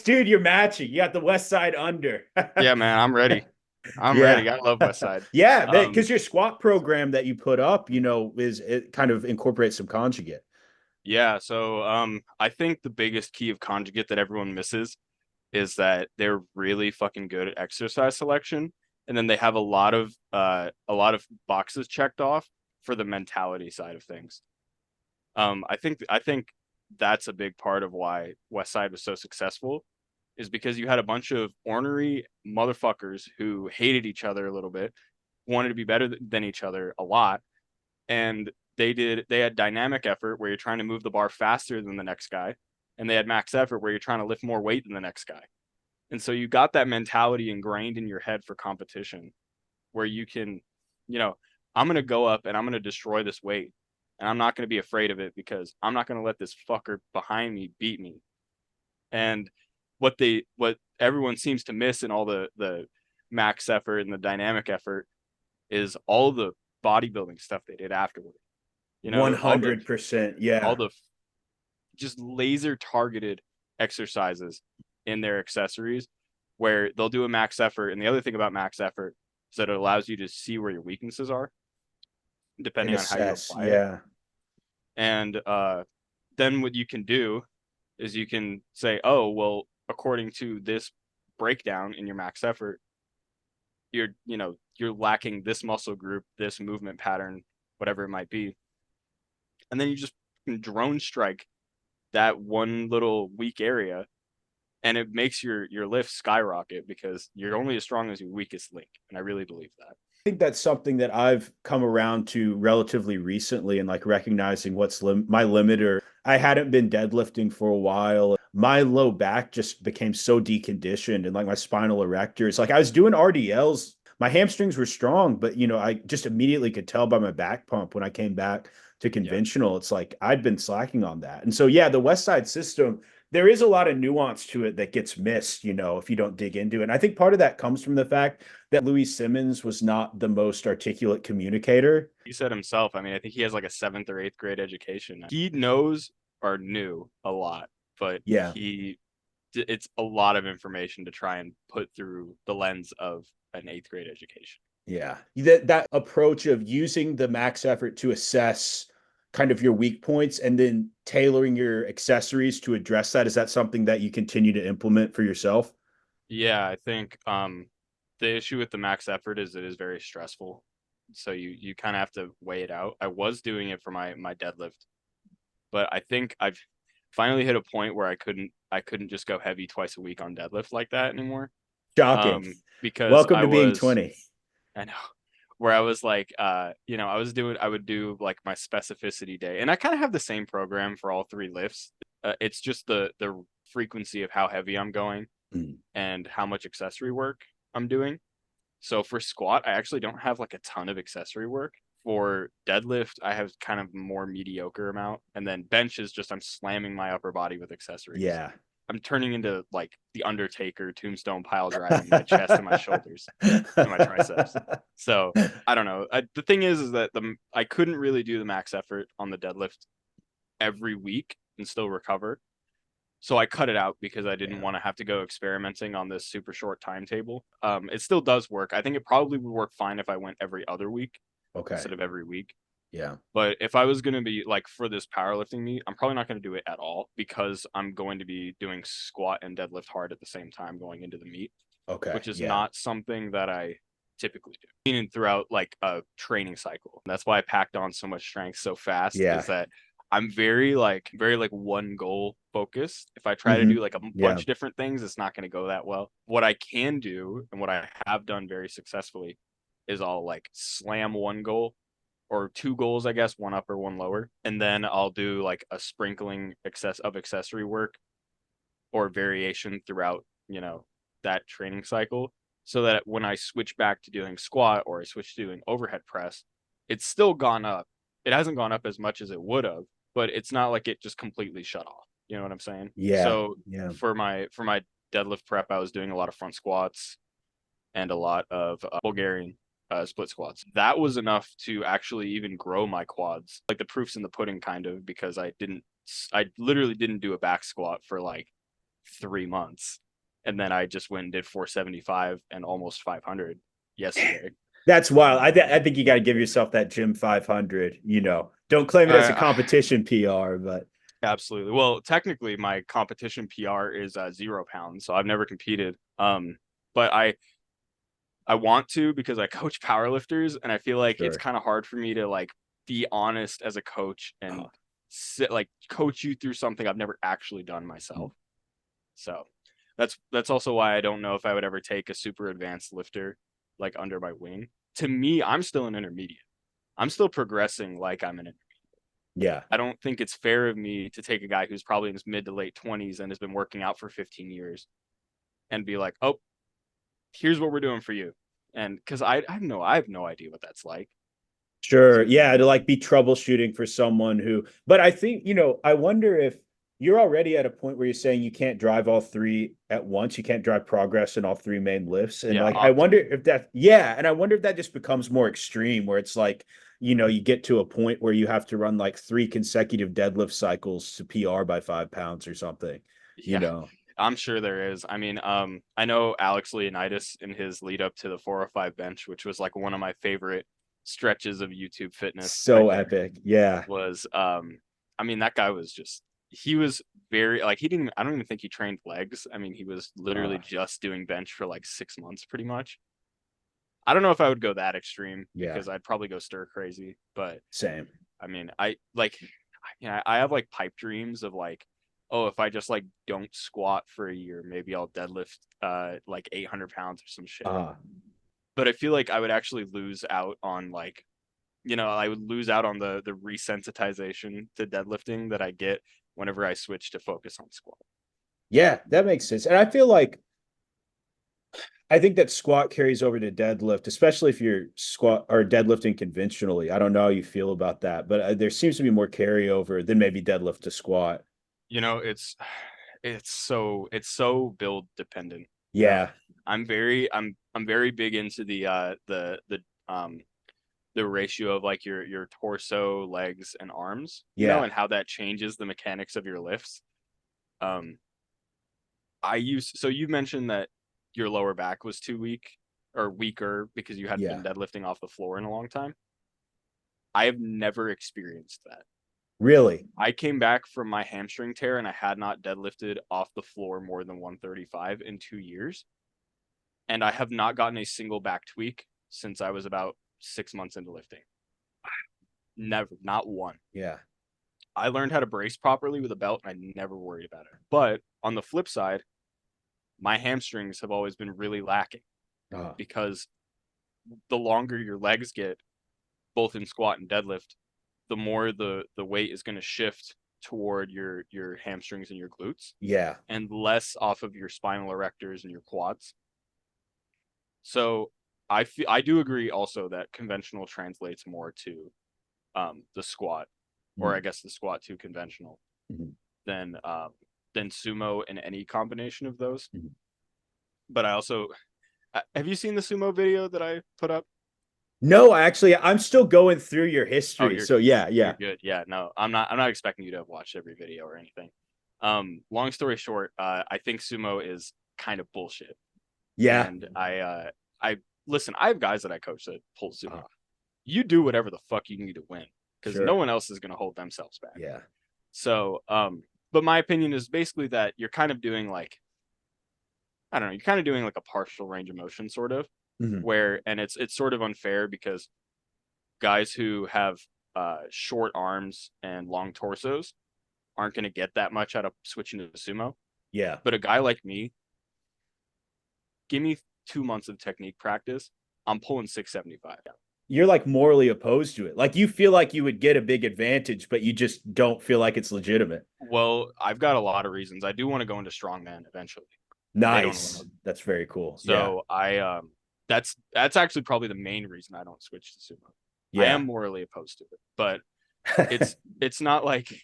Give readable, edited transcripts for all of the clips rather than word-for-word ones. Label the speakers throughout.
Speaker 1: dude, you're matching. You got the West Side under.
Speaker 2: Yeah, man, I'm ready. I'm
Speaker 1: Yeah.
Speaker 2: ready. I love West Side.
Speaker 1: Yeah,
Speaker 2: Um,
Speaker 1: because your squat program that you put up, is it kind of incorporates some conjugate.
Speaker 2: yeah, so I think the biggest key of conjugate that everyone misses is that they're really fucking good at exercise selection, and then they have a lot of boxes checked off for the mentality side of things. I think that's a big part of why West Side was so successful, is because you had a bunch of ornery motherfuckers who hated each other a little bit, wanted to be better than each other a lot, and they had dynamic effort where you're trying to move the bar faster than the next guy, and they had max effort where you're trying to lift more weight than the next guy. And so you got that mentality ingrained in your head for competition where you can, you know, I'm going to go up and I'm going to destroy this weight. And I'm not going to be afraid of it because I'm not going to let this fucker behind me beat me. And what everyone seems to miss in all the max effort and the dynamic effort is all the bodybuilding stuff they did afterward. All the
Speaker 1: 100%.
Speaker 2: all
Speaker 1: Yeah.
Speaker 2: the just laser targeted exercises in their accessories where they'll do a max effort. And the other thing about max effort is that it allows you to see where your weaknesses are
Speaker 1: And
Speaker 2: depending on how you
Speaker 1: assess.
Speaker 2: apply it.
Speaker 1: Yeah.
Speaker 2: And then what you can do is you can say, oh, well, according to this breakdown in your max effort, you're lacking this muscle group, this movement pattern, whatever it might be. And then you just drone strike that one little weak area, and it makes your lift skyrocket because you're only as strong as your weakest link. And I really believe that.
Speaker 1: I think that's something that I've come around to relatively recently and like recognizing what's my limit, or I hadn't been deadlifting for a while. My low back just became so deconditioned and like my spinal erectors. Like I was doing RDLs, my hamstrings were strong, but I just immediately could tell by my back pump when I came back to
Speaker 2: Yeah.
Speaker 1: conventional. It's like I'd been slacking on that. And so yeah, the West Side system, there is a lot of nuance to it that gets missed, if you don't dig into it. And I think part of that comes from the fact that Louis Simmons was not the most articulate communicator.
Speaker 2: He said himself, I mean, I think he has like a seventh or eighth grade education. He knows or knew a lot, but
Speaker 1: Yeah.
Speaker 2: it's a lot of information to try and put through the lens of an eighth grade education.
Speaker 1: Yeah. That approach of using the max effort to assess kind of your weak points and then tailoring your accessories to address that. Is that something that you continue to implement for yourself?
Speaker 2: Yeah, I think the issue with the max effort is it is very stressful. So you kind of have to weigh it out. I was doing it for my deadlift, but I think I've finally hit a point where I couldn't just go heavy twice a week on deadlift like that anymore.
Speaker 1: Shocking.
Speaker 2: Because
Speaker 1: Welcome to being 20.
Speaker 2: I know, where I was like, I would do like my specificity day, and I kind of have the same program for all three lifts. It's just the frequency of how heavy I'm going
Speaker 1: Mm.
Speaker 2: and how much accessory work I'm doing. So for squat, I actually don't have like a ton of accessory work. For deadlift, I have kind of more mediocre amount, and then bench is just I'm slamming my upper body with accessories.
Speaker 1: Yeah.
Speaker 2: I'm turning into like the Undertaker, tombstone pile driving my chest and my shoulders and my triceps. So I don't know. The thing is that I couldn't really do the max effort on the deadlift every week and still recover. So I cut it out because I didn't
Speaker 1: Yeah.
Speaker 2: want to have to go experimenting on this super short timetable. It still does work. I think it probably would work fine if I went every other week
Speaker 1: Okay.
Speaker 2: instead of every week.
Speaker 1: Yeah.
Speaker 2: But if I was going to be like for this powerlifting meet, I'm probably not going to do it at all because I'm going to be doing squat and deadlift hard at the same time going into the meet,
Speaker 1: Okay.
Speaker 2: which is
Speaker 1: Yeah.
Speaker 2: not something that I typically do. Meaning throughout like a training cycle. That's why I packed on so much strength so fast is
Speaker 1: Yeah.
Speaker 2: that I'm very like one goal focused. If I try to
Speaker 1: Hmm.
Speaker 2: do like a
Speaker 1: Yeah.
Speaker 2: bunch of different things, it's not going to go that well. What I can do and what I have done very successfully is I'll like slam one goal or two goals, I guess, one upper, one lower, and then I'll do like a sprinkling accessory work or variation throughout, that training cycle so that when I switch back to doing squat or I switch to doing overhead press, it's still gone up. It hasn't gone up as much as it would have, but it's not like it just completely shut off. You know what I'm saying?
Speaker 1: Yeah.
Speaker 2: So
Speaker 1: Yeah.
Speaker 2: for my deadlift prep, I was doing a lot of front squats and a lot of Bulgarian split squats. That was enough to actually even grow my quads. Like the proof's in the pudding, kind of, because I literally didn't do a back squat for like 3 months. And then I just went and did 475 and almost 500 yesterday.
Speaker 1: That's wild. I think you got to give yourself that gym 500. Don't claim it as a competition PR, but
Speaker 2: absolutely. Well, technically, my competition PR is 0 pounds, so I've never competed. But I want to because I coach powerlifters, and I feel like it's kind of hard for me to like be honest as a coach and like coach you through something I've never actually done myself. So that's also why I don't know if I would ever take a super advanced lifter like under my wing. To me, I'm still an intermediate. I'm still progressing like I'm an intermediate.
Speaker 1: Yeah.
Speaker 2: I don't think it's fair of me to take a guy who's probably in his mid to late 20s and has been working out for 15 years and be like, oh, here's what we're doing for you. And because I have no idea what that's like.
Speaker 1: Sure. Yeah. To like be troubleshooting for someone who, but I think, I wonder if you're already at a point where you're saying you can't drive all three at once. You can't drive progress in all three main lifts. And I wonder if and I wonder if that just becomes more extreme where it's like, you get to a point where you have to run like 3 consecutive deadlift cycles to PR by 5 pounds or something,
Speaker 2: I'm sure there is. I mean, I know Alex Leonidas in his lead up to the 405 bench, which was like one of my favorite stretches of YouTube fitness.
Speaker 1: So epic. Yeah.
Speaker 2: Was, I mean, that guy was just, he was very like, I don't even think he trained legs. I mean, he was literally just doing bench for like 6 months pretty much. I don't know if I would go that extreme because I'd probably go stir crazy, but
Speaker 1: same.
Speaker 2: I mean, I have like pipe dreams of like, oh, if I just like don't squat for a year, maybe I'll deadlift like 800 pounds or some shit. But I feel like I would actually lose out on like, I would lose out on the resensitization to deadlifting that I get whenever I switch to focus on squat.
Speaker 1: Yeah, that makes sense. And I think that squat carries over to deadlift, especially if you're squat or deadlifting conventionally. I don't know how you feel about that, but there seems to be more carryover than maybe deadlift to squat.
Speaker 2: It's so build dependent.
Speaker 1: Yeah.
Speaker 2: I'm very big into the ratio of like your torso, legs, and arms, and how that changes the mechanics of your lifts. So you mentioned that your lower back was too weak or weaker because you hadn't been deadlifting off the floor in a long time. I have never experienced that.
Speaker 1: Really?
Speaker 2: I came back from my hamstring tear and I had not deadlifted off the floor more than 135 in 2 years. And I have not gotten a single back tweak since I was about 6 months into lifting. Never, not one.
Speaker 1: Yeah.
Speaker 2: I learned how to brace properly with a belt and I never worried about it. But on the flip side, my hamstrings have always been really lacking because the longer your legs get, both in squat and deadlift, the more the weight is going to shift toward your hamstrings and your glutes.
Speaker 1: Yeah.
Speaker 2: And less off of your spinal erectors and your quads. So I do agree also that conventional translates more to the squat, or I guess the squat to conventional than sumo in any combination of those. But I also, have you seen the sumo video that I put up?
Speaker 1: No, actually, I'm still going through your history. So yeah.
Speaker 2: You're good. Yeah, no, I'm not expecting you to have watched every video or anything. Long story short, I think sumo is kind of bullshit.
Speaker 1: Yeah.
Speaker 2: And I listen, I have guys that I coach that pull sumo. You do whatever the fuck you need to win because no one else is going to hold themselves back.
Speaker 1: Yeah.
Speaker 2: So, but my opinion is basically that you're kind of doing like, I don't know, you're kind of doing like a partial range of motion sort of where, and it's sort of unfair because guys who have short arms and long torsos aren't going to get that much out of switching to sumo.
Speaker 1: Yeah.
Speaker 2: But a guy like me, give me 2 months of technique practice, I'm pulling 675.
Speaker 1: You're like morally opposed to it. Like you feel like you would get a big advantage, but you just don't feel like it's legitimate.
Speaker 2: Well, I've got a lot of reasons. I do want to go into strongman eventually.
Speaker 1: Nice. That's very cool.
Speaker 2: So that's actually probably the main reason I don't switch to sumo. Yeah. I am morally opposed to it, but it's not like,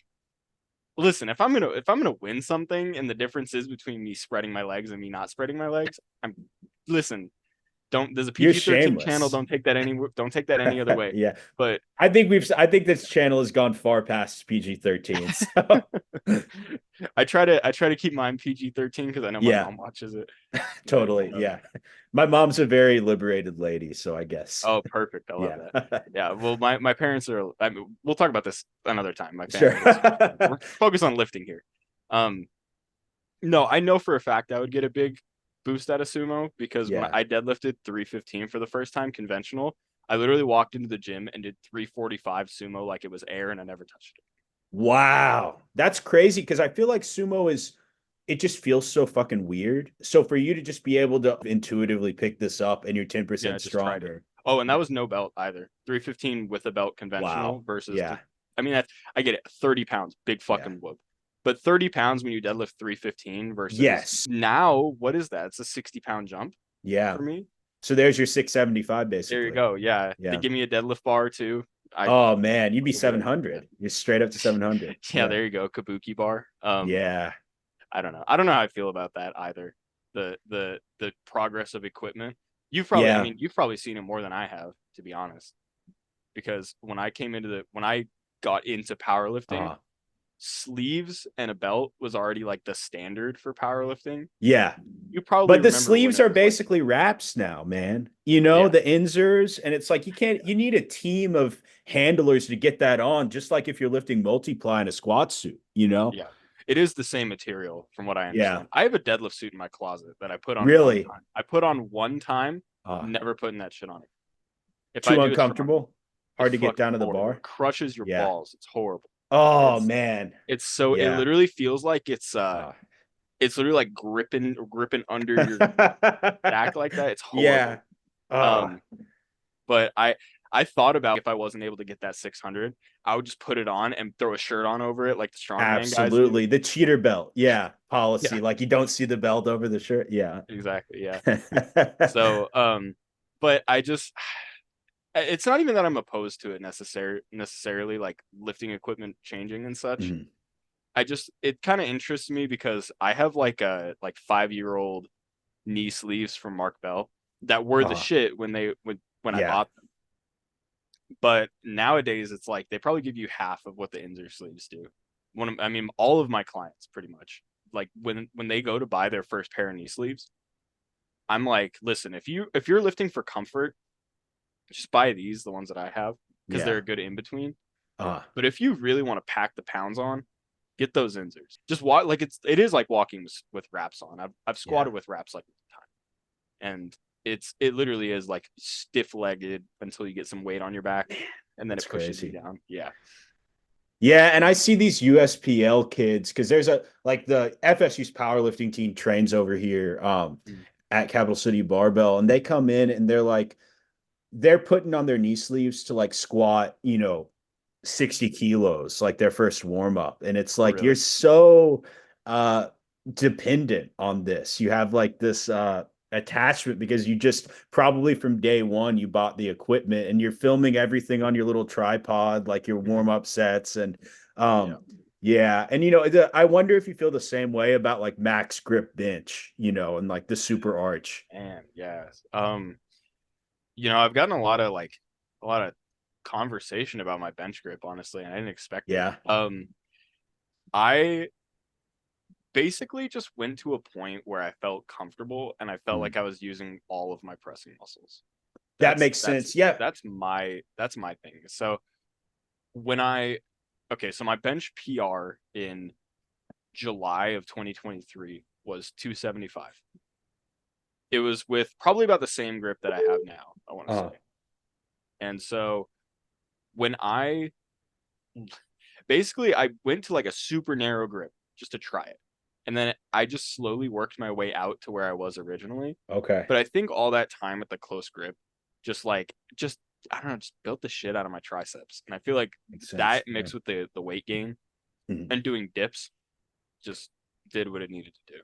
Speaker 2: listen, if I'm gonna win something and the difference is between me spreading my legs and me not spreading my legs, listen, There's a
Speaker 1: You're
Speaker 2: PG-13 channel.
Speaker 1: shameless.
Speaker 2: Don't take that any other way.
Speaker 1: Yeah.
Speaker 2: But
Speaker 1: I think this channel has gone far past PG-13. So
Speaker 2: I try to keep mine PG-13 because I know my
Speaker 1: yeah,
Speaker 2: mom watches it. But
Speaker 1: totally. Yeah. My mom's a very liberated lady, so I guess.
Speaker 2: oh, perfect. I love
Speaker 1: Yeah.
Speaker 2: that. Yeah. Well, my parents are. I mean, we'll talk about this another time. My
Speaker 1: Sure.
Speaker 2: family is. We're focused on lifting here. Um, no, I know for a fact I would get a big boost out of sumo because when
Speaker 1: Yeah.
Speaker 2: I deadlifted 315 for the first time conventional, I literally walked into the gym and did 345 sumo like it was air and I never touched it.
Speaker 1: Wow. That's crazy because I feel like sumo is it just feels so fucking weird. So for you to just be able to intuitively pick this up and you're
Speaker 2: Yeah, I
Speaker 1: 10%
Speaker 2: just tried it.
Speaker 1: stronger.
Speaker 2: Oh, and that was no belt either. 315 with a belt
Speaker 1: Wow.
Speaker 2: conventional versus,
Speaker 1: Yeah.
Speaker 2: I mean, I get it. 30 pounds, big
Speaker 1: Yeah.
Speaker 2: fucking whoop. But 30 pounds when you deadlift 315 versus
Speaker 1: Yes.
Speaker 2: now, what is that? It's a 60-pound jump
Speaker 1: Yeah.
Speaker 2: for me.
Speaker 1: So there's your 675
Speaker 2: There you
Speaker 1: basically.
Speaker 2: go. Yeah. They
Speaker 1: Yeah.
Speaker 2: give me a deadlift bar too. I
Speaker 1: Oh man, you'd be
Speaker 2: look at it.
Speaker 1: 700. You're straight up to 700.
Speaker 2: Yeah,
Speaker 1: Yeah.
Speaker 2: there you go. Kabuki bar.
Speaker 1: Yeah.
Speaker 2: I don't know. I don't know how I feel about that either. The progress of equipment. I
Speaker 1: Yeah.
Speaker 2: mean, you've probably seen it more than I have, to be honest. Because when I got into powerlifting,
Speaker 1: Uh,
Speaker 2: sleeves and a belt was already like the standard for powerlifting.
Speaker 1: yeah.
Speaker 2: You probably
Speaker 1: But the
Speaker 2: remember when
Speaker 1: sleeves
Speaker 2: it
Speaker 1: are
Speaker 2: was like,
Speaker 1: basically wraps now, man. You know,
Speaker 2: yeah,
Speaker 1: the inserts, and it's like you need a team of handlers to get that on, just like if you're lifting multiply in a squat suit, you know?
Speaker 2: yeah. It is the same material from what I
Speaker 1: Yeah.
Speaker 2: understand. I have a deadlift suit in my closet that I put on one
Speaker 1: Really.
Speaker 2: time. I put on one time,
Speaker 1: Uh,
Speaker 2: never putting that shit on it. If I
Speaker 1: too
Speaker 2: do, it's wrong.
Speaker 1: uncomfortable.
Speaker 2: It's
Speaker 1: Hard to get
Speaker 2: fucking
Speaker 1: down to the
Speaker 2: horrible.
Speaker 1: bar.
Speaker 2: It crushes your
Speaker 1: Yeah.
Speaker 2: balls. It's horrible.
Speaker 1: Oh
Speaker 2: It's
Speaker 1: man.
Speaker 2: it
Speaker 1: Yeah.
Speaker 2: literally feels like
Speaker 1: Uh.
Speaker 2: it's literally like gripping under your back like that. It's
Speaker 1: Yeah.
Speaker 2: horrible.
Speaker 1: Uh.
Speaker 2: Um, but I thought about if I wasn't able to get that 600, I would just put it on and throw a shirt on over it like the strongman guys do.
Speaker 1: Absolutely. The cheater belt. Yeah.
Speaker 2: Yeah,
Speaker 1: Policy. Like you don't see the belt over the shirt. Yeah.
Speaker 2: exactly. Yeah. So, but it's not even that I'm opposed to it necessarily like lifting equipment changing and such.
Speaker 1: Mhm.
Speaker 2: It kind of interests me because I have like a 5-year-old knee sleeves from Mark Bell that were the
Speaker 1: Uh,
Speaker 2: shit when I
Speaker 1: yeah.
Speaker 2: bought them. But nowadays it's like they probably give you half of what the insert sleeves do. I mean, all of my clients pretty much like when they go to buy their first pair of knee sleeves, I'm like, listen, if you're lifting for comfort, just buy these, the ones that I have, because they're
Speaker 1: Yeah.
Speaker 2: a good in between.
Speaker 1: Uh,
Speaker 2: But if you really want to pack the pounds on, get those inserts. Just walk like it is like walking with wraps on. I've
Speaker 1: yeah.
Speaker 2: squatted with wraps like all the time, and it literally is like stiff legged until you get some weight on your back, and then
Speaker 1: That's
Speaker 2: it pushes you
Speaker 1: crazy.
Speaker 2: down. Yeah,
Speaker 1: Yeah, and I see these USPL kids because there's a like the FSU's powerlifting team trains over here
Speaker 2: mm,
Speaker 1: at Capital City Barbell, and they come in and they're putting on their knee sleeves to like squat, 60 kilos, like their first warm up. And it's
Speaker 2: oh
Speaker 1: like you're
Speaker 2: really?
Speaker 1: so uh dependent on this. You have like this attachment because you just probably from day one you bought the equipment and you're filming everything on your little tripod, like your
Speaker 2: Mhm.
Speaker 1: warm-up sets. And
Speaker 2: Yeah,
Speaker 1: yeah. And I wonder if you feel the same way about like max grip bench, and like the super arch.
Speaker 2: and yes. I've gotten a lot of conversation about my bench grip, honestly, and I didn't expect it.
Speaker 1: Yeah.
Speaker 2: I basically just went to a point where I felt comfortable and I felt
Speaker 1: Mm.
Speaker 2: like I was using all of my pressing muscles.
Speaker 1: That
Speaker 2: That's
Speaker 1: makes
Speaker 2: that's
Speaker 1: sense. Yeah.
Speaker 2: that's my thing. So when I okay, so my bench PR in July of 2023 was 275. It was with probably about the same grip that I have now, I want to
Speaker 1: Uh,
Speaker 2: say. And so when I basically I went to like a super narrow grip just to try it. And then I just slowly worked my way out to where I was originally.
Speaker 1: okay.
Speaker 2: But I think all that time with the close grip, just I don't know, just built the shit out of my triceps. And I feel like
Speaker 1: Makes sense.
Speaker 2: that
Speaker 1: Yeah.
Speaker 2: mixed with the weight gain
Speaker 1: Mhm.
Speaker 2: and doing dips just did what it needed to do.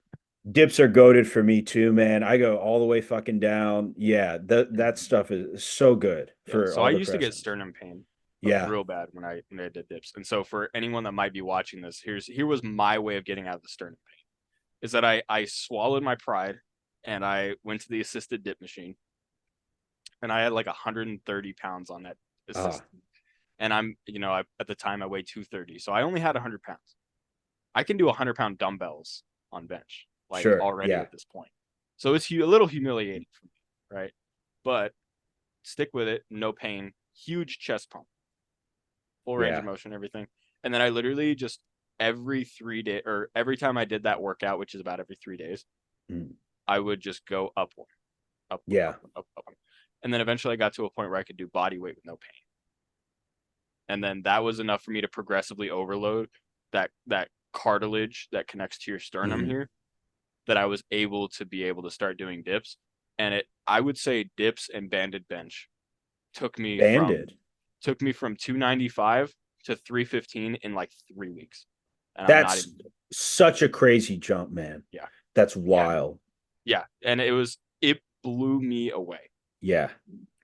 Speaker 1: Dips are goaded for me too, man. I go all the way fucking down. Yeah, that stuff is so good
Speaker 2: Yeah.
Speaker 1: for
Speaker 2: So I
Speaker 1: all the
Speaker 2: used to get
Speaker 1: pressings.
Speaker 2: sternum pain
Speaker 1: Yeah.
Speaker 2: real bad when I did dips. And so for anyone that might be watching this, here was my way of getting out of the sternum pain. Is that I swallowed my pride and I went to the assisted dip machine and I had like 130 pounds on that
Speaker 1: Uh,
Speaker 2: assist. And I'm, at the time I weighed 230. So I only had 100 pounds. I can do 100-pound dumbbells on bench, like
Speaker 1: sure.
Speaker 2: already
Speaker 1: Yeah.
Speaker 2: at this point. So it's a little humiliating for me, right? But stick with it, no pain, huge chest pump, full range of
Speaker 1: Yeah.
Speaker 2: motion, everything. And then I literally just every 3 day or every time I did that workout, which is about every 3 days,
Speaker 1: Mm.
Speaker 2: I would just go up one, up one,
Speaker 1: Yeah.
Speaker 2: up one, up, up one. And then eventually I got to a point where I could do body weight with no pain. And then that was enough for me to progressively overload that cartilage that connects to your sternum
Speaker 1: Mhm.
Speaker 2: here, that I was able to start doing dips. And I would say dips and banded bench took me from
Speaker 1: Banded.
Speaker 2: 295 to 315 in like 3 weeks. And I'm not
Speaker 1: That's
Speaker 2: even kidding.
Speaker 1: such a crazy jump, man.
Speaker 2: Yeah.
Speaker 1: That's
Speaker 2: Yeah.
Speaker 1: wild.
Speaker 2: Yeah. And it blew me away
Speaker 1: Yeah.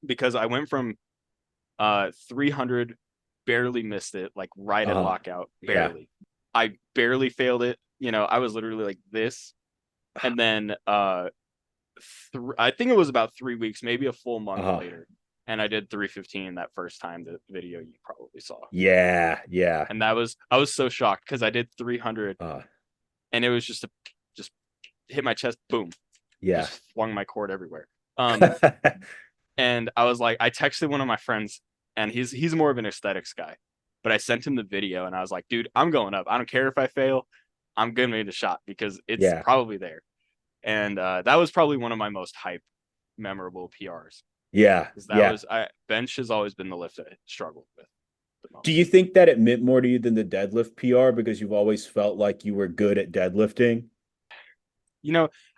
Speaker 2: because I went from 300, barely missed it, like right at lockout,
Speaker 1: Yeah.
Speaker 2: barely. I barely failed it. I was literally like this. And then I think it was about 3 weeks, maybe a full month later. And I did 315 that first time, the video you probably saw.
Speaker 1: Yeah. Yeah.
Speaker 2: And I was so shocked because I did 300 and it was just hit my chest, boom.
Speaker 1: Yeah.
Speaker 2: Just flung my cord everywhere. And I was like, I texted one of my friends, and he's more of an aesthetics guy, but I sent him the video and I was like, dude, I'm going up. I don't care if I fail. I'm gonna make the shot because it's
Speaker 1: Yeah.
Speaker 2: probably there. And that was probably one of my most hype, memorable PRs.
Speaker 1: Yeah. Yeah.
Speaker 2: Bench has always been the lift I struggled with the most.
Speaker 1: Do you think that it meant more to you than the deadlift PR because you've always felt like you were good at deadlifting?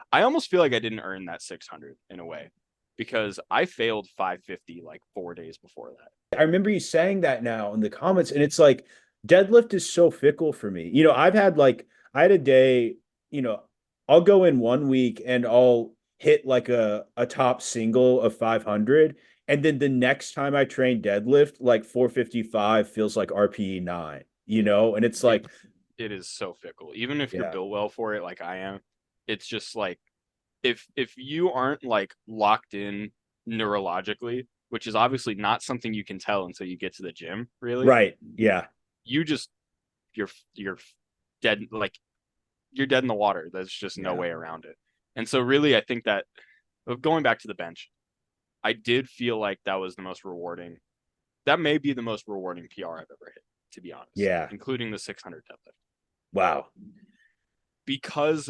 Speaker 2: I almost feel like I didn't earn that 600 in a way because I failed 550 like 4 days before that.
Speaker 1: I remember you saying that now in the comments, and it's like deadlift is so fickle for me. I had a day, you know, I'll go in 1 week and I'll hit like a top single of 500. And then the next time I train deadlift, like 455 feels like RPE 9, and it's
Speaker 2: It
Speaker 1: like,
Speaker 2: it is so fickle. Even if you're
Speaker 1: yeah,
Speaker 2: built well for it, like I am, it's just like if you aren't like locked in neurologically, which is obviously not something you can tell until you get to the gym, really,
Speaker 1: right. Yeah.
Speaker 2: you just you're dead, like you're dead in the water. There's just no
Speaker 1: Yeah.
Speaker 2: way around it. And so really I think that going back to the bench, I did feel like that was the most rewarding. That may be the most rewarding PR I've ever hit, to be honest,
Speaker 1: Yeah.
Speaker 2: including the 600 deadlift.
Speaker 1: Wow.
Speaker 2: Because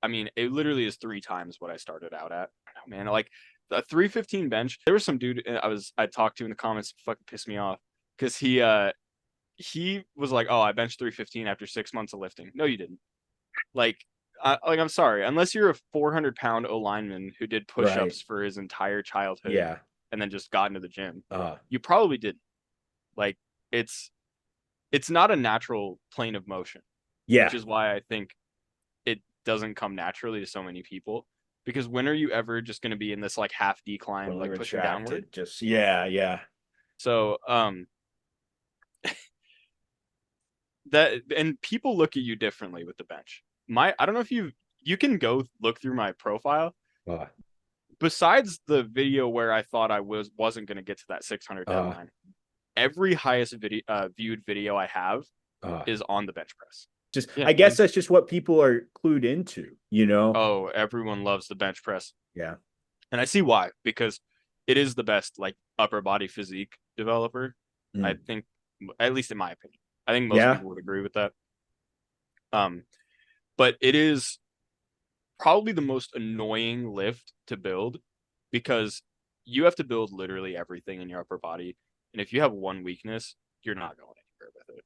Speaker 2: I mean, it literally is 3 times what I started out at. Oh, man, like the 315 bench. There was some dude I talked to in the comments, fucking pissed me off because he was like, "Oh, I benched 315 after 6 months of lifting." No, you didn't. Like, I'm sorry, unless you're a 400-pound O lineman who did
Speaker 1: Right.
Speaker 2: push-ups for his entire childhood
Speaker 1: Yeah.
Speaker 2: and then just got into the gym,
Speaker 1: Uh,
Speaker 2: you probably didn't. Like, it's not a natural plane of motion,
Speaker 1: yeah.
Speaker 2: which is why I think it doesn't come naturally to so many people. Because when are you ever just going to be in this like half decline,
Speaker 1: Totally
Speaker 2: like pushing
Speaker 1: retracted.
Speaker 2: downward?
Speaker 1: Just, yeah. Yeah.
Speaker 2: So that, and people look at you differently with the bench. I don't know if you can go look through my profile.
Speaker 1: Uh,
Speaker 2: Besides the video where I thought I wasn't going to get to that 600 deadline, every highest viewed video I have is on the bench press.
Speaker 1: Just,
Speaker 2: Yeah,
Speaker 1: I guess that's just what people are clued into.
Speaker 2: Oh, everyone loves the bench press.
Speaker 1: Yeah.
Speaker 2: And I see why, because it is the best like upper body physique developer. I think, at least in my opinion. I think most
Speaker 1: Yeah.
Speaker 2: people would agree with that. But it is probably the most annoying lift to build because you have to build literally everything in your upper body. And if you have one weakness, you're not going anywhere with it.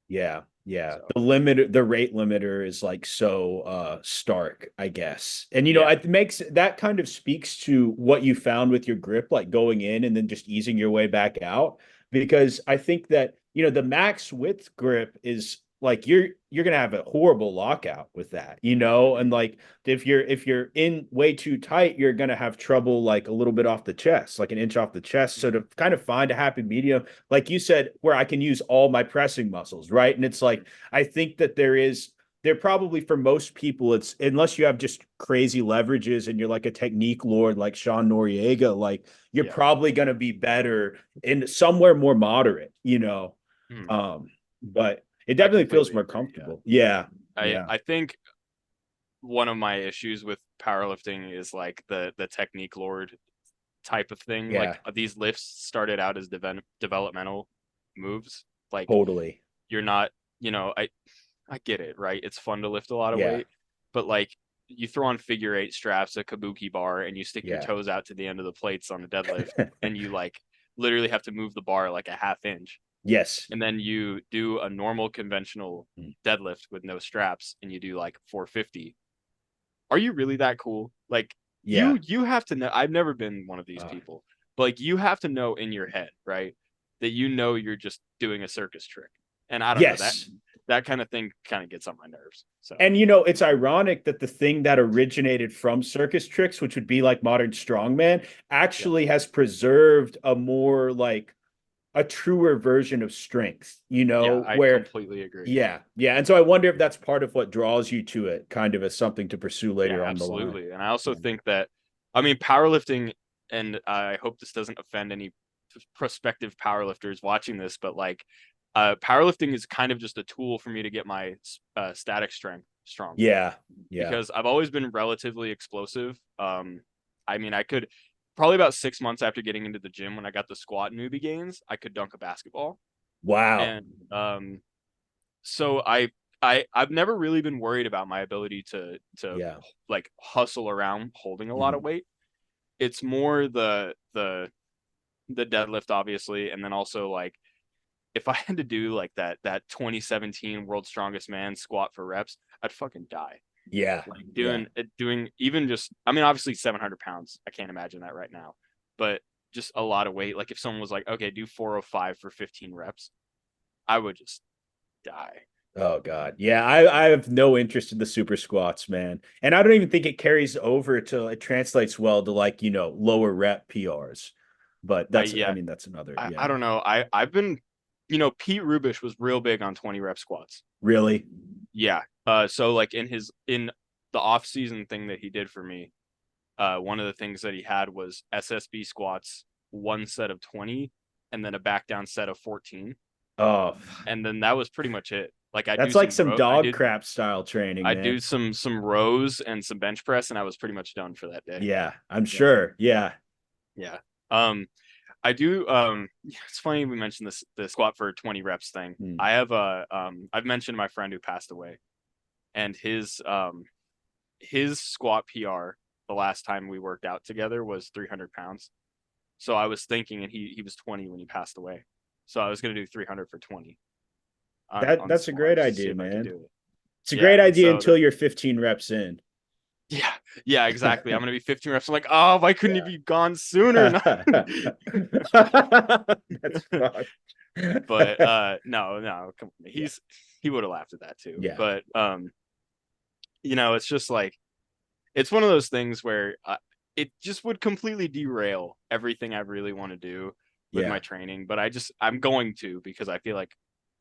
Speaker 1: Yeah. Yeah.
Speaker 2: So,
Speaker 1: The rate limiter is like so stark, I guess. And
Speaker 2: yeah.
Speaker 1: it makes that kind of speaks to what you found with your grip, like going in and then just easing your way back out. Because I think that, the max width grip is like you're gonna have a horrible lockout with that, and like if you're in way too tight, you're gonna have trouble like a little bit off the chest, like an inch off the chest. So to kind of find a happy medium, like you said, where I can use all my pressing muscles, right? And it's like I think that there is they're probably for most people, it's unless you have just crazy leverages and you're like a technique lord like Sean Noriega, like you're
Speaker 2: Yeah.
Speaker 1: probably going to be better in somewhere more moderate, you know.
Speaker 2: Hmm.
Speaker 1: But it
Speaker 2: I
Speaker 1: definitely feels
Speaker 2: completely
Speaker 1: more
Speaker 2: agree. Yeah.
Speaker 1: comfortable. Yeah.
Speaker 2: I
Speaker 1: Yeah.
Speaker 2: I think one of my issues with powerlifting is like the technique lord type of thing.
Speaker 1: Yeah.
Speaker 2: Like these lifts started out as developmental moves. Like
Speaker 1: Totally.
Speaker 2: you're not, I get it, right? It's fun to lift a lot of
Speaker 1: Yeah.
Speaker 2: weight, but like you throw on figure eight straps, a kabuki bar, and you stick your
Speaker 1: Yeah.
Speaker 2: toes out to the end of the plates on the deadlift, and you like literally have to move the bar like a half inch.
Speaker 1: Yes.
Speaker 2: And then you do a normal conventional
Speaker 1: Mm.
Speaker 2: deadlift with no straps and you do like 450. Are you really that cool? Like
Speaker 1: Yeah.
Speaker 2: you have to know. I've never been one of these
Speaker 1: Uh,
Speaker 2: people, but like you have to know in your head, right? That you're just doing a circus trick. And I don't know,
Speaker 1: yes.
Speaker 2: that kind of thing kind of gets on my nerves. So
Speaker 1: And you know, it's ironic that the thing that originated from circus tricks, which would be like modern strongman,
Speaker 2: yeah,
Speaker 1: actually has preserved a more like a truer version of strength, you
Speaker 2: yeah,
Speaker 1: know,
Speaker 2: I
Speaker 1: where
Speaker 2: completely agree.
Speaker 1: yeah, yeah. And so I wonder if that's part of what draws you to it, kind of as something to pursue
Speaker 2: Yeah,
Speaker 1: later on the line.
Speaker 2: absolutely. And I also
Speaker 1: Yeah.
Speaker 2: think that, I mean, powerlifting, and I hope this doesn't offend any prospective powerlifters watching this, but like, powerlifting is kind of just a tool for me to get my static strength strong
Speaker 1: Yeah. Yeah.
Speaker 2: because I've always been relatively explosive. I mean, I could probably about 6 months after getting into the gym when I got the squat newbie gains, I could dunk a basketball.
Speaker 1: Wow.
Speaker 2: And so I've never really been worried about my ability to
Speaker 1: Yeah.
Speaker 2: like hustle around holding a lot of
Speaker 1: Mhm.
Speaker 2: weight. It's more the deadlift obviously, and then also like if I had to do like that 2017 World's Strongest Man squat for reps, I'd fucking die.
Speaker 1: Yeah.
Speaker 2: Like
Speaker 1: Yeah.
Speaker 2: doing even just, I mean, obviously 700 pounds. I can't imagine that right now, but just a lot of weight. Like if someone was like, okay, do 405 for 15 reps, I would just die.
Speaker 1: Oh God. Yeah, I have no interest in the super squats, man. And I don't even think it carries over to it translates well to like, you know, lower rep PRs. But
Speaker 2: I
Speaker 1: that's I
Speaker 2: yeah,
Speaker 1: mean that's another,
Speaker 2: I
Speaker 1: yeah.
Speaker 2: don't know. I've been, Pete Rubish was real big on 20 rep squats.
Speaker 1: Really?
Speaker 2: Yeah. So like in the off season thing that he did for me, one of the things that he had was SSB squats, one set of 20, and then a back down set of 14.
Speaker 1: Oh,
Speaker 2: And then that was pretty much it. Like
Speaker 1: that's like some dog crap style training,
Speaker 2: I
Speaker 1: man.
Speaker 2: do some rows and some bench press, and I was pretty much done for that day.
Speaker 1: Yeah, I'm
Speaker 2: Yeah.
Speaker 1: sure. Yeah.
Speaker 2: Yeah. I do it's funny we mentioned the squat for 20 reps thing.
Speaker 1: Hmm.
Speaker 2: I have a I've mentioned my friend who passed away, and his squat PR the last time we worked out together was 300 pounds. So I was thinking, and he was 20 when he passed away. So I was gonna do 300 for 20 on the
Speaker 1: That's a
Speaker 2: squat
Speaker 1: great
Speaker 2: just to see
Speaker 1: idea,
Speaker 2: if I could
Speaker 1: man.
Speaker 2: do it.
Speaker 1: It's a
Speaker 2: Yeah,
Speaker 1: great
Speaker 2: and
Speaker 1: idea
Speaker 2: so
Speaker 1: until you're 15 reps in.
Speaker 2: yeah, yeah, exactly. I'm gonna be 15 reps. I'm like, oh, why couldn't he
Speaker 1: Yeah.
Speaker 2: be gone sooner?
Speaker 1: That's fucked.
Speaker 2: But no, no,
Speaker 1: Yeah.
Speaker 2: he would have laughed at that too.
Speaker 1: Yeah.
Speaker 2: But it's just like it's one of those things where it just would completely derail everything I really want to do with my
Speaker 1: Yeah.
Speaker 2: training. But I'm going to because I feel like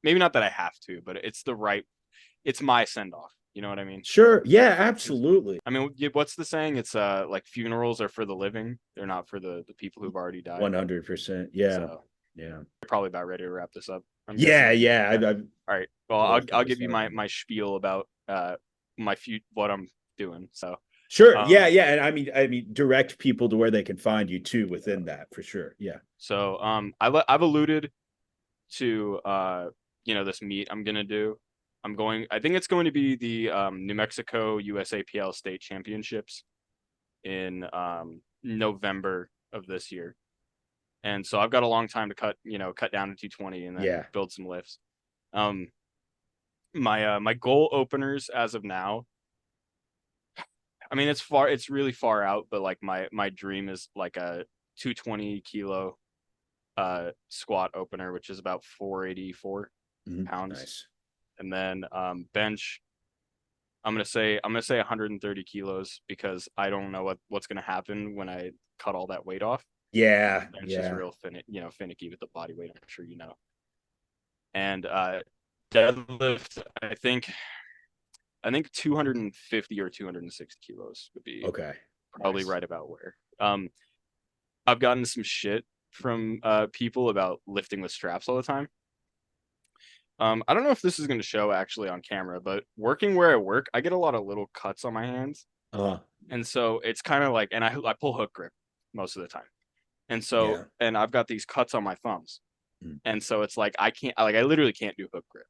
Speaker 2: maybe not that I have to, but it's my send off. You know what I mean?
Speaker 1: Sure. Yeah, absolutely.
Speaker 2: I mean, what's the saying? It's like funerals are for the living; they're not for the people who've already died.
Speaker 1: 100%. Yeah.
Speaker 2: So
Speaker 1: Yeah.
Speaker 2: we're probably about ready to wrap this up. I'm
Speaker 1: Yeah.
Speaker 2: guessing.
Speaker 1: Yeah.
Speaker 2: Yeah.
Speaker 1: I've
Speaker 2: All right. Well,
Speaker 1: really
Speaker 2: I'll
Speaker 1: fun to
Speaker 2: give you
Speaker 1: start.
Speaker 2: my spiel about what I'm doing. So
Speaker 1: Sure.
Speaker 2: um
Speaker 1: Yeah. Yeah. And I mean, direct people to where they can find you too within that for sure. Yeah.
Speaker 2: I've alluded to this meet I'm gonna do. I think it's going to be the New Mexico USAPL State Championships in November of this year. And so I've got a long time to cut down to 220 and then
Speaker 1: Yeah.
Speaker 2: build some lifts. Um, my goal openers as of now, I mean it's really far out, but like my dream is like a 220 kilo squat opener, which is about 484
Speaker 1: Mhm.
Speaker 2: pounds.
Speaker 1: Nice.
Speaker 2: And then bench, I'm gonna say 130 kilos because I don't know what's gonna happen when I cut all that weight off.
Speaker 1: Yeah.
Speaker 2: Bench is
Speaker 1: Yeah.
Speaker 2: real finicky with the body weight, I'm sure you know. And deadlift, I think I think 250 or 260 kilos would be
Speaker 1: Okay.
Speaker 2: probably
Speaker 1: Nice.
Speaker 2: right about where. I've gotten some shit from people about lifting with straps all the time. I don't know if this is going to show actually on camera, but working where I work, I get a lot of little cuts on my hands.
Speaker 1: Uh,
Speaker 2: And so it's kind of like, and I pull hook grip most of the time. And so,
Speaker 1: yeah.
Speaker 2: and I've got these cuts on my thumbs.
Speaker 1: Mm.
Speaker 2: And so it's like, I literally can't do hook grip,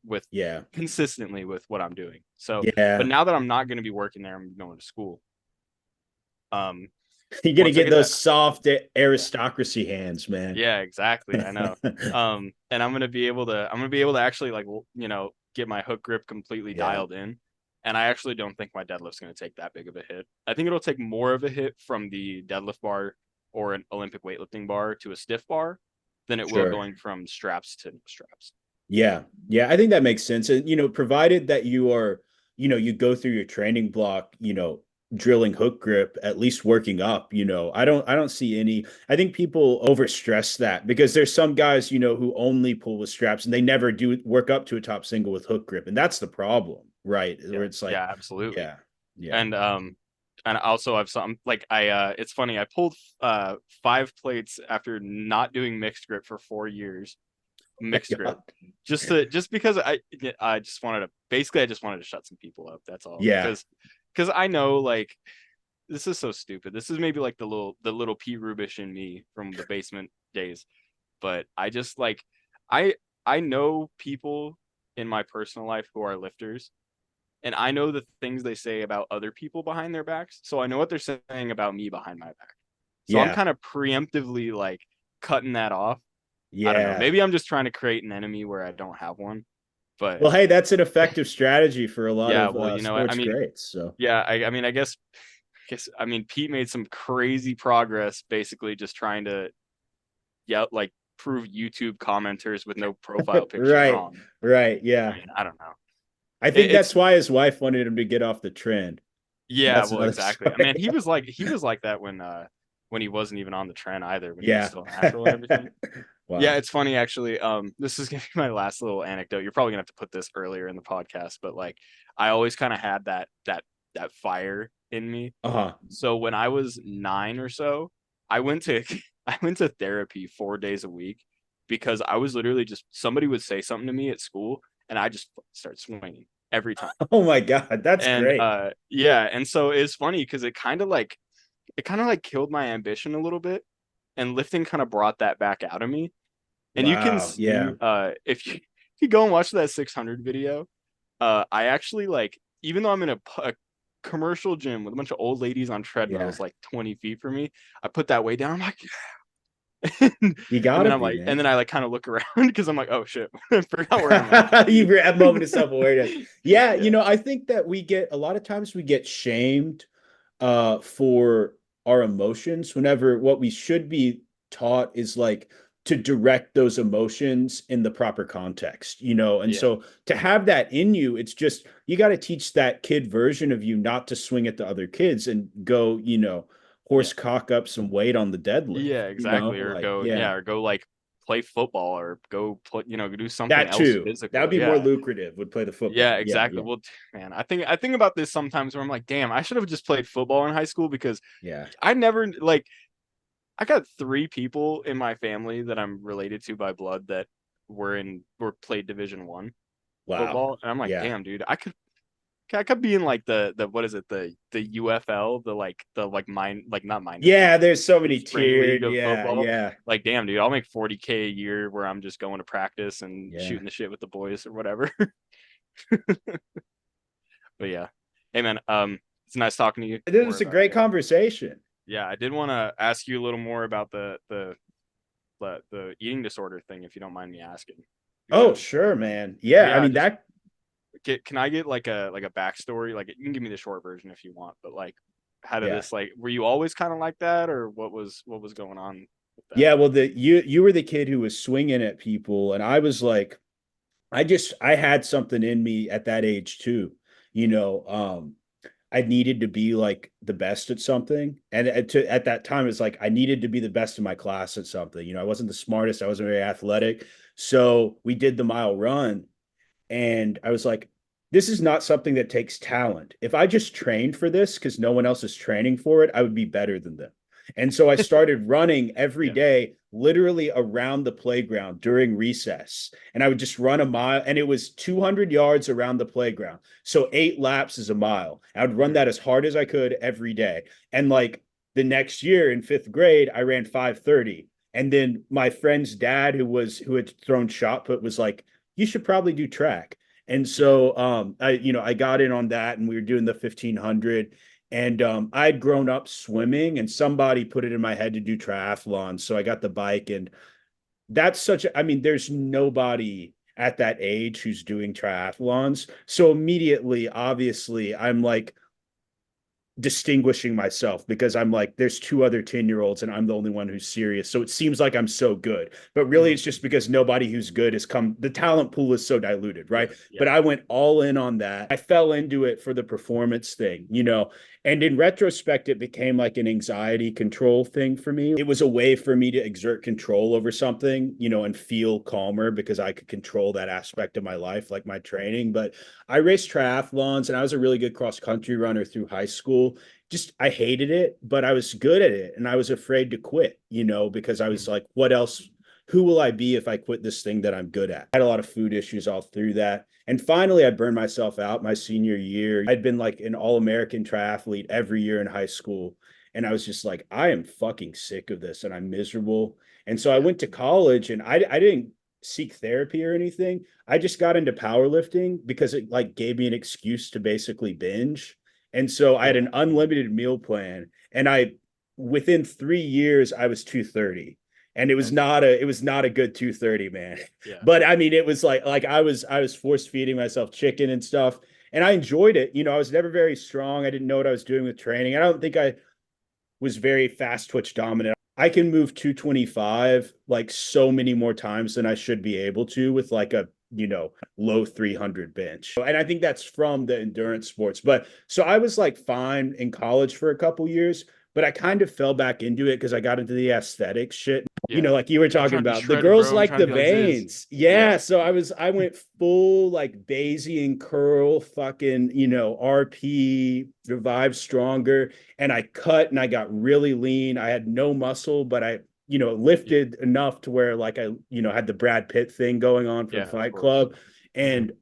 Speaker 2: with
Speaker 1: Yeah.
Speaker 2: consistently with what I'm doing. So, but
Speaker 1: Yeah.
Speaker 2: now that I'm not going to be working there, I'm going to school. Um,
Speaker 1: You're gonna
Speaker 2: Once I
Speaker 1: get
Speaker 2: get that,
Speaker 1: those soft
Speaker 2: yeah,
Speaker 1: aristocracy hands, man.
Speaker 2: yeah, exactly. I know. And I'm gonna be able to actually get my hook grip completely
Speaker 1: Yeah.
Speaker 2: dialed in. And I actually don't think my deadlift's gonna take that big of a hit. I think it'll take more of a hit from the deadlift bar or an Olympic weightlifting bar to a stiff bar than it will
Speaker 1: Sure.
Speaker 2: going from straps to no straps.
Speaker 1: Yeah. Yeah. I think that makes sense. And, provided that you are, you go through your training block, drilling hook grip, at least working up, I don't see any, I think people overstress that because there's some guys, who only pull with straps and they never do work up to a top single with hook grip. And that's the problem, right?
Speaker 2: Yeah,
Speaker 1: Where it's like,
Speaker 2: yeah, absolutely.
Speaker 1: yeah, yeah.
Speaker 2: And also I've some like I it's funny, I pulled 5 plates after not doing mixed grip for 4 years,
Speaker 1: My
Speaker 2: mixed grip,
Speaker 1: God.
Speaker 2: just because I just wanted to basically I just wanted to shut some people up. That's all.
Speaker 1: Yeah.
Speaker 2: Because I know, like, this is so stupid. This is maybe like the little Pete Rubish in me from the basement days. But I just like I I know people in my personal life who are lifters, and I know the things they say about other people behind their backs. So I know what they're saying about me behind my back. So I'm
Speaker 1: Yeah.
Speaker 2: kind of preemptively like cutting that off. I don't know.
Speaker 1: Yeah.
Speaker 2: Maybe I'm just trying to create an enemy where I don't have one. But
Speaker 1: Well, hey, that's an effective strategy for a lot
Speaker 2: yeah,
Speaker 1: of
Speaker 2: well, I
Speaker 1: sports
Speaker 2: mean,
Speaker 1: greats. So,
Speaker 2: yeah, I mean, I mean, Pete made some crazy progress, basically just trying to, yeah, like prove YouTube commenters with no profile picture
Speaker 1: right,
Speaker 2: wrong.
Speaker 1: right,
Speaker 2: I
Speaker 1: yeah.
Speaker 2: mean, I don't know.
Speaker 1: I think
Speaker 2: It's
Speaker 1: that's why his wife wanted him to get off the trend.
Speaker 2: Yeah,
Speaker 1: That's
Speaker 2: well,
Speaker 1: another
Speaker 2: exactly. I mean,
Speaker 1: story.
Speaker 2: he was like that when he wasn't even on the trend either, when he was
Speaker 1: Yeah.
Speaker 2: still natural and everything. Yeah,
Speaker 1: Wow.
Speaker 2: it's funny actually. This is gonna be my last little anecdote. You're probably gonna have to put this earlier in the podcast, but like I always kind of had that fire in me.
Speaker 1: Uh-huh.
Speaker 2: So when I was 9 or so, I went to I went to therapy 4 days a week because I was literally just somebody would say something to me at school and I just start swinging every time.
Speaker 1: Oh my God, that's
Speaker 2: And
Speaker 1: great.
Speaker 2: yeah, and so it's funny because it kind of like killed my ambition a little bit, and lifting kind of brought that back out of me. And you can
Speaker 1: Wow.
Speaker 2: see
Speaker 1: Yeah.
Speaker 2: if you go and watch that 600 video, I actually like, even though I'm in a commercial gym with a bunch of old ladies on
Speaker 1: Yeah.
Speaker 2: treadmills like 20 feet from me, I put that weight down. I'm like, and
Speaker 1: You
Speaker 2: then
Speaker 1: gotta
Speaker 2: I'm
Speaker 1: be,
Speaker 2: like, and then
Speaker 1: man.
Speaker 2: I like kind of look around because I'm like, oh shit, I forgot where I'm at.
Speaker 1: You have a moment of self-awareness. Yeah,
Speaker 2: Yeah,
Speaker 1: I think that we get a lot of times we get shamed for our emotions whenever what we should be taught is like to direct those emotions in the proper context, and
Speaker 2: yeah,
Speaker 1: so to have that in you, it's just you got to teach that kid version of you not to swing at the other kids and go,
Speaker 2: yeah.
Speaker 1: horse cock up some weight on the deadlift,
Speaker 2: Yeah, exactly. Or
Speaker 1: like
Speaker 2: go,
Speaker 1: yeah,
Speaker 2: yeah, or go like play football or go play, do something
Speaker 1: that
Speaker 2: else
Speaker 1: too, that would
Speaker 2: physical.
Speaker 1: be more
Speaker 2: Yeah.
Speaker 1: lucrative, would play the
Speaker 2: Yeah,
Speaker 1: football. Yeah,
Speaker 2: exactly.
Speaker 1: yeah,
Speaker 2: Well, man, I think about this sometimes where I'm like, damn, I should have just played football in high school because
Speaker 1: yeah.
Speaker 2: I never like I got 3 people in my family that I'm related to by blood that were played Division 1
Speaker 1: Wow.
Speaker 2: football. And I'm like,
Speaker 1: Yeah.
Speaker 2: damn, dude, I could be in like the what is it, the UFL, the like mine, like not minor league,
Speaker 1: Yeah, there's so
Speaker 2: the
Speaker 1: many
Speaker 2: spring league
Speaker 1: tiered.
Speaker 2: of
Speaker 1: Yeah,
Speaker 2: football.
Speaker 1: yeah,
Speaker 2: Like, damn, dude, I'll make 40K a year where I'm just going to practice and
Speaker 1: yeah.
Speaker 2: shooting the shit with the boys or whatever. But yeah, hey man, it's nice talking to you
Speaker 1: This
Speaker 2: more
Speaker 1: was a
Speaker 2: about
Speaker 1: great
Speaker 2: it.
Speaker 1: conversation.
Speaker 2: Yeah, I did want to ask you a little more about the eating disorder thing, if you don't mind me asking,
Speaker 1: Oh,
Speaker 2: because
Speaker 1: sure, man. Yeah, I
Speaker 2: yeah,
Speaker 1: mean
Speaker 2: just
Speaker 1: that.
Speaker 2: can I get like a backstory? Like, you can give me the short version if you want, but like, how did
Speaker 1: Yeah,
Speaker 2: this, like, were you always kind of like that, or what was going on with that?
Speaker 1: yeah. Well, you were the kid who was swinging at people, and I was like, I had something in me at that age too. You know, I needed to be like the best at something, and at that time, it's like I needed to be the best in my class at something. I wasn't the smartest, I wasn't very athletic, so we did the mile run, and I was like, this is not something that takes talent. If I just trained for this because no one else is training for it, I would be better than them. And so I started running every
Speaker 2: Yeah.
Speaker 1: day, literally around the playground during recess. And I would just run a mile, and it was 200 yards around the playground. So 8 laps is a mile. I would run that as hard as I could every day. And like the next year in 5th grade, I ran 5:30. And then my friend's dad, who had thrown shot put, was like, "You should probably do track." And so I got in on that, and we were doing the 1500. And I'd grown up swimming, and somebody put it in my head to do triathlons. So I got the bike, and that's I mean, there's nobody at that age who's doing triathlons. So immediately, obviously, I'm like distinguishing myself because I'm like, there's 2 other 10-year-olds and I'm the only one who's serious. So it seems like I'm so good, but really it's just because nobody who's good has come. The talent pool is so diluted, right?
Speaker 2: Yeah.
Speaker 1: But I went all in on that. I fell into it for the performance thing, and in retrospect, it became like an anxiety control thing for me. It was a way for me to exert control over something, and feel calmer because I could control that aspect of my life, like my training. But I raced triathlons, and I was a really good cross country runner through high school. Just I hated it, but I was good at it, and I was afraid to quit, because I was like, what else? Who will I be if I quit this thing that I'm good at? I had a lot of food issues all through that. And finally, I burned myself out my senior year. I'd been like an all-American triathlete every year in high school. And I was just like, I am fucking sick of this and I'm miserable. And so I went to college, and I didn't seek therapy or anything. I just got into powerlifting because it like gave me an excuse to basically binge. And so I had an unlimited meal plan, and within 3 years I was 230, and it was not a good 230, man.
Speaker 2: Yeah.
Speaker 1: But I mean, it was like I was force feeding myself chicken and stuff, and I enjoyed it. I was never very strong. I didn't know what I was doing with training. I don't think I was very fast twitch dominant. I can move 225 like so many more times than I should be able to with like a low 300 bench. And I think that's from the endurance sports. But so I was like fine in college for a couple years, but I kind of fell back into it because I got into the aesthetic shit.
Speaker 2: Yeah.
Speaker 1: Like you were
Speaker 2: I'm
Speaker 1: talking
Speaker 2: trying to be
Speaker 1: about, the
Speaker 2: shredded,
Speaker 1: girls
Speaker 2: bro. I'm
Speaker 1: like
Speaker 2: trying to
Speaker 1: the
Speaker 2: be like Ziz.
Speaker 1: veins. Yeah. So I went full like Bayesian curl, fucking, RP, revive stronger. And I cut and I got really lean. I had no muscle, but I lifted enough to where like I, had the Brad Pitt thing going on from Fight Club. And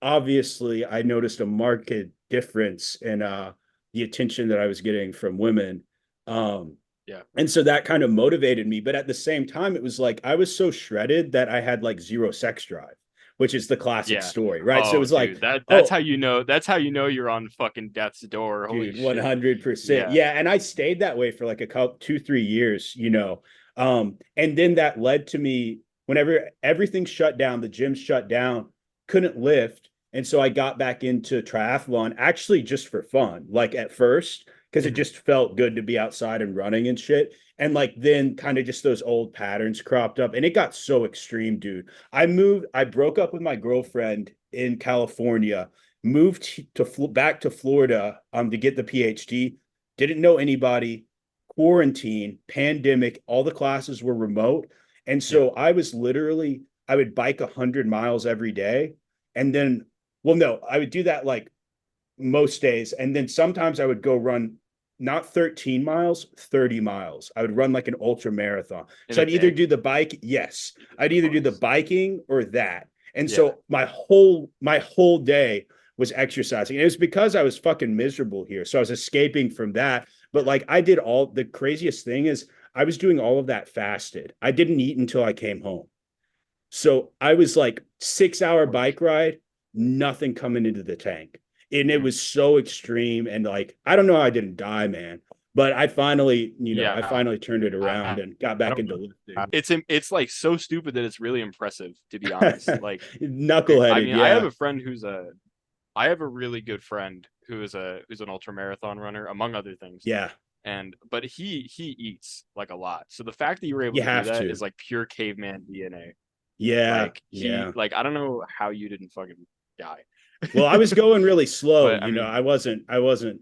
Speaker 1: obviously I noticed a marked difference in the attention that I was getting from women. And so that kind of motivated me. But at the same time, it was like I was so shredded that I had like zero sex drive, which is the classic story, right? So it was like,
Speaker 2: that's how you're on fucking death's door. Holy
Speaker 1: dude,
Speaker 2: shit.
Speaker 1: 100%. Yeah. And I stayed that way for like a couple, 2, 3 years, and then that led to me whenever everything shut down, the gym shut down, couldn't lift. And so I got back into triathlon actually just for fun, like at first, because it just felt good to be outside and running and shit. And like then kind of just those old patterns cropped up, and it got so extreme, dude. I broke up with my girlfriend in California, moved back to Florida to get the PhD. Didn't know anybody, quarantine, pandemic, all the classes were remote. And so I was literally, I would bike 100 miles every day. And then, well, no, I would do that like most days. And then sometimes I would go run not 13 miles, 30 miles. I would run like an ultra marathon. So I'd either do the bike. Yes. I'd either do the biking or that. And so my whole day was exercising. And it was because I was fucking miserable here. So I was escaping from that. But like I did the craziest thing is I was doing all of that fasted. I didn't eat until I came home. So I was like 6-hour bike ride, nothing coming into the tank. And it was so extreme. And like, I don't know how I didn't die, man. But I finally, I finally turned it around and got back into lifting.
Speaker 2: It's like so stupid that it's really impressive, to be honest. Like
Speaker 1: knuckleheaded.
Speaker 2: I mean, I have a really good friend who's an ultra marathon runner, among other things.
Speaker 1: Yeah.
Speaker 2: But he eats like a lot. So the fact that you were able to do that is like pure caveman DNA.
Speaker 1: Yeah.
Speaker 2: Like I don't know how you didn't fucking die.
Speaker 1: Well, I was going really slow.
Speaker 2: But, I mean,
Speaker 1: I wasn't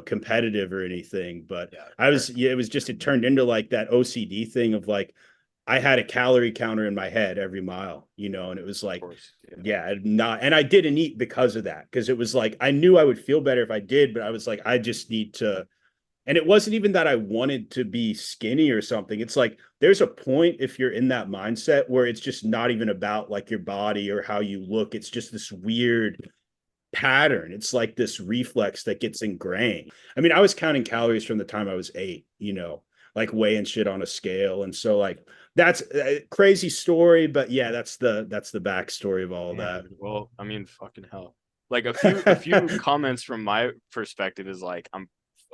Speaker 1: competitive or anything, but it was just, it turned into like that OCD thing of like, I had a calorie counter in my head every mile, and it was
Speaker 2: Of
Speaker 1: like,
Speaker 2: course. Yeah.
Speaker 1: yeah, not, and I didn't eat because of that, because it was like, I knew I would feel better if I did, but I was like, I just need to. And it wasn't even that I wanted to be skinny or something. It's like, there's a point if you're in that mindset where it's just not even about like your body or how you look. It's just this weird pattern. It's like this reflex that gets ingrained. I mean, I was counting calories from the time I was 8, like weighing shit on a scale. And so like that's a crazy story, but yeah, that's the backstory of all
Speaker 2: Yeah,
Speaker 1: that.
Speaker 2: dude. Well, I mean, fucking hell. Like a few comments from my perspective is like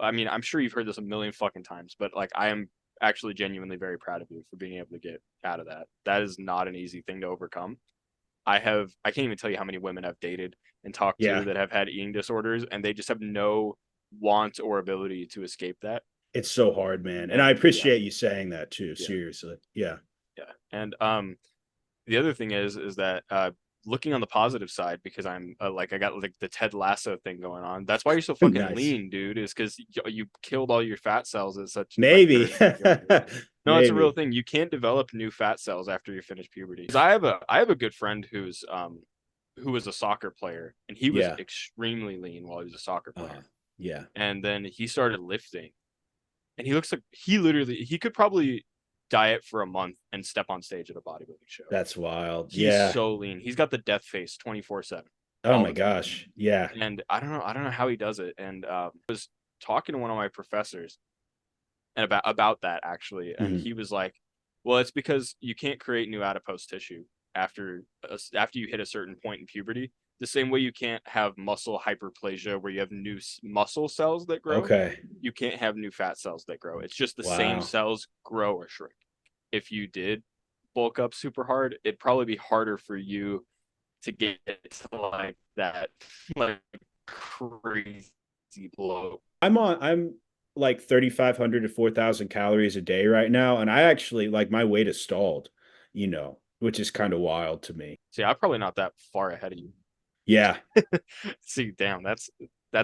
Speaker 2: I mean, I'm sure you've heard this a million fucking times, but like I am actually genuinely very proud of you for being able to get out of that. That is not an easy thing to overcome. I can't even tell you how many women I've dated and talked to
Speaker 1: Yeah,
Speaker 2: that have had eating disorders and they just have no want or ability to escape that.
Speaker 1: it's so hard, man. And I
Speaker 2: And yeah,
Speaker 1: appreciate you saying that too.
Speaker 2: yeah,
Speaker 1: Seriously. Yeah.
Speaker 2: yeah. And the other thing is that looking on the positive side, because I'm like I got like the Ted Lasso thing going on. That's why you're so fucking
Speaker 1: Nice.
Speaker 2: lean, dude. Is because you killed all your fat cells at such like
Speaker 1: Maybe.
Speaker 2: very young age. No, it's a real
Speaker 1: Maybe.
Speaker 2: thing. You can't develop new fat cells after you finish puberty. 'Cause I have a good friend who was a soccer player and he was
Speaker 1: Yeah.
Speaker 2: extremely lean while he was a soccer
Speaker 1: Uh,
Speaker 2: player.
Speaker 1: yeah.
Speaker 2: And then he started lifting and he looks like he could probably diet for a month and step on stage at a bodybuilding show.
Speaker 1: That's wild.
Speaker 2: He's
Speaker 1: Yeah.
Speaker 2: so lean. He's got the death face 24/7
Speaker 1: Oh
Speaker 2: all
Speaker 1: my
Speaker 2: the time.
Speaker 1: gosh. Yeah.
Speaker 2: And I don't know how he does it. And I was talking to one of my professors and about that actually, and
Speaker 1: Mhm.
Speaker 2: he was like, "Well, it's because you can't create new adipose tissue after you hit a certain point in puberty. The same way you can't have muscle hyperplasia where you have new muscle cells that grow,
Speaker 1: Okay.
Speaker 2: you can't have new fat cells that grow. It's just the same
Speaker 1: Wow.
Speaker 2: cells grow or shrink. If you did bulk up super hard, it'd probably be harder for you to get to like that like crazy blow."
Speaker 1: I'm like 3,500 to 4,000 calories a day right now. And I actually like my weight is stalled, which is kind of wild to me.
Speaker 2: See, I'm probably not that far ahead of you.
Speaker 1: Yeah.
Speaker 2: See, damn, that's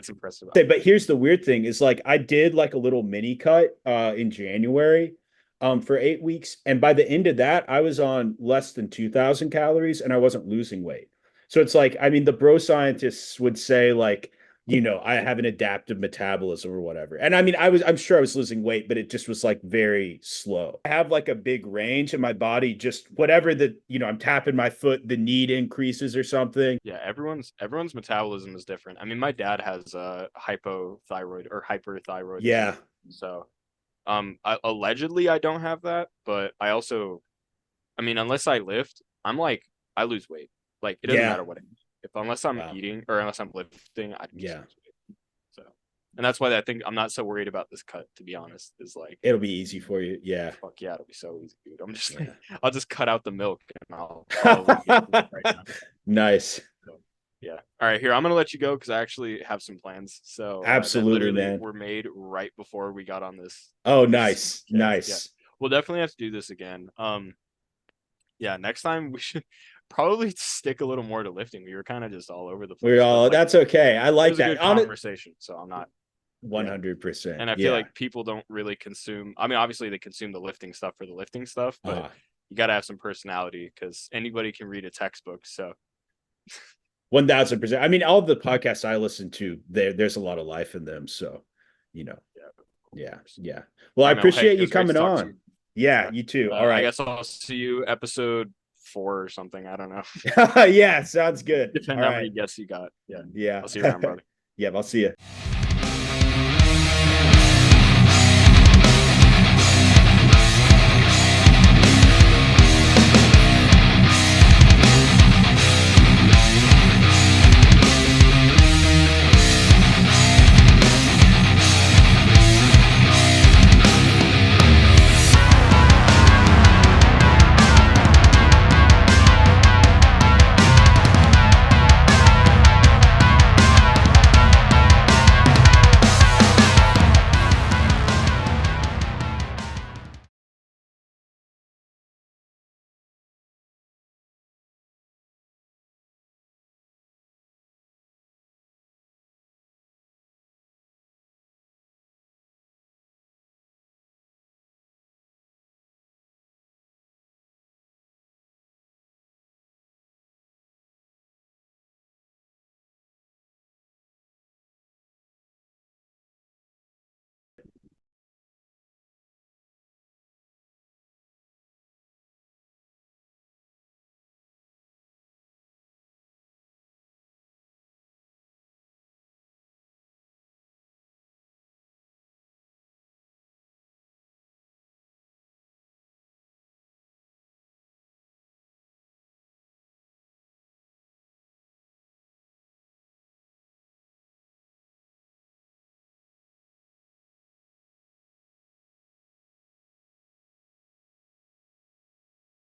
Speaker 2: impressive.
Speaker 1: But here's the weird thing is like I did like a little mini cut in January for 8 weeks. And by the end of that, I was on less than 2,000 calories and I wasn't losing weight. So it's like, I mean, the bro scientists would say like, I have an adaptive metabolism or whatever. And I mean, I'm sure I was losing weight, but it just was like very slow. I have like a big range in my body, just whatever I'm tapping my foot, the need increases or something.
Speaker 2: Yeah, everyone's metabolism is different. I mean, my dad has hypothyroid or hyperthyroidism.
Speaker 1: Yeah.
Speaker 2: So, allegedly I don't have that, but I mean, unless I lift, I lose weight. Like it doesn't
Speaker 1: Yeah.
Speaker 2: matter what I eat. If unless I'm
Speaker 1: Wow.
Speaker 2: eating or unless I'm lifting, I just
Speaker 1: Yeah.
Speaker 2: lose weight. So, and that's why I think I'm not so worried about this cut, to be honest. Is like,
Speaker 1: It'll be easy for you. Yeah.
Speaker 2: fuck yeah, it'll be so easy, dude. I'm just
Speaker 1: Yeah.
Speaker 2: I'll just cut out the milk and I'll probably get it right now.
Speaker 1: Nice.
Speaker 2: So, yeah. All right, here I'm gonna let you go because I actually have some plans. So that
Speaker 1: Absolutely,
Speaker 2: literally
Speaker 1: man.
Speaker 2: were made right before we got on this.
Speaker 1: Oh,
Speaker 2: This
Speaker 1: nice.
Speaker 2: podcast. Yeah,
Speaker 1: Nice.
Speaker 2: we'll definitely have to do this again. Yeah, next time we should probably stick a little more to lifting. We were kind of just all over the
Speaker 1: We're
Speaker 2: place, but
Speaker 1: all,
Speaker 2: like
Speaker 1: that's okay. I
Speaker 2: it
Speaker 1: like
Speaker 2: was a
Speaker 1: that.
Speaker 2: good
Speaker 1: On it,
Speaker 2: conversation. So I'm not, yeah.
Speaker 1: 100%.
Speaker 2: And I feel
Speaker 1: Yeah.
Speaker 2: like people don't really consume. I mean, obviously they consume the lifting stuff for the lifting stuff, but
Speaker 1: Uh,
Speaker 2: you got to have some personality because anybody can read a textbook. So
Speaker 1: 1,000%. I mean, all the podcasts I listen to, there's a lot of life in them. So, you know,
Speaker 2: yeah,
Speaker 1: yeah.
Speaker 2: course.
Speaker 1: Yeah. Well,
Speaker 2: All
Speaker 1: I
Speaker 2: right, man. Well, hey,
Speaker 1: appreciate
Speaker 2: it
Speaker 1: you
Speaker 2: was great to
Speaker 1: coming
Speaker 2: talk to you.
Speaker 1: on. Yeah,
Speaker 2: Yeah.
Speaker 1: you too. All
Speaker 2: I
Speaker 1: right.
Speaker 2: guess I'll see you episode 4 or something. I don't know.
Speaker 1: Yeah, sounds good.
Speaker 2: Depending
Speaker 1: All
Speaker 2: on how many
Speaker 1: right.
Speaker 2: guests you got. Yeah.
Speaker 1: Yeah.
Speaker 2: I'll see you around, brother.
Speaker 1: Yeah, I'll see you.